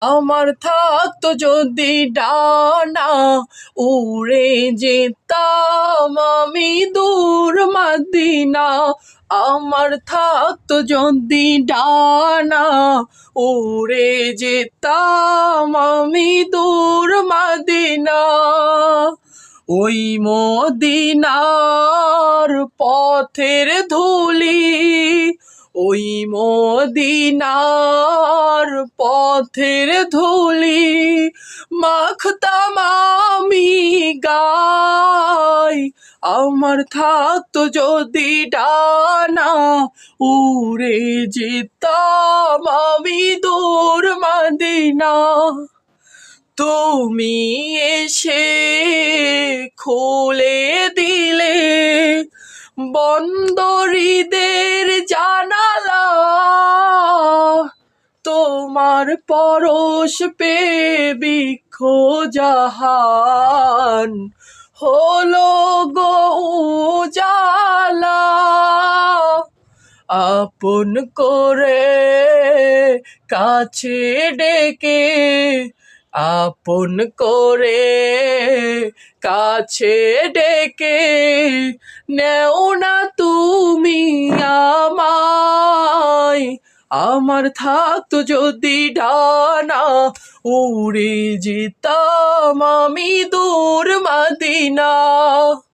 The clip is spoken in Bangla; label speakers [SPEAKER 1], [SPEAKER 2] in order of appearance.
[SPEAKER 1] আমার থাকতো যদি ডানা, উড়ে যেতাম আমি দূর মদিনা। আমার থাকতো যদি ডানা, উড়ে যেতাম আমি দূর মদিনা। ওই মদিনার পথের ধুলি, ওই মদিনার পথের ধুলি মাখতাম আমি গায়। আমার থাকতো যদি ডানা, উড়ে যেতাম আমি দূর মদিনা। তুমি এসে খুলে দিলে বন্ধ হৃদের জানালা, তোমার পরশ পে বৃক্ষ জাহান হলো গো উজালা। আপন করে কাছে ডেকে, আপন করে কাছে ডেকে নেও না তুমি আমায়। আমার থাকতো যদি ডানা, উড়ে যেতাম আমি দূর মদিনা।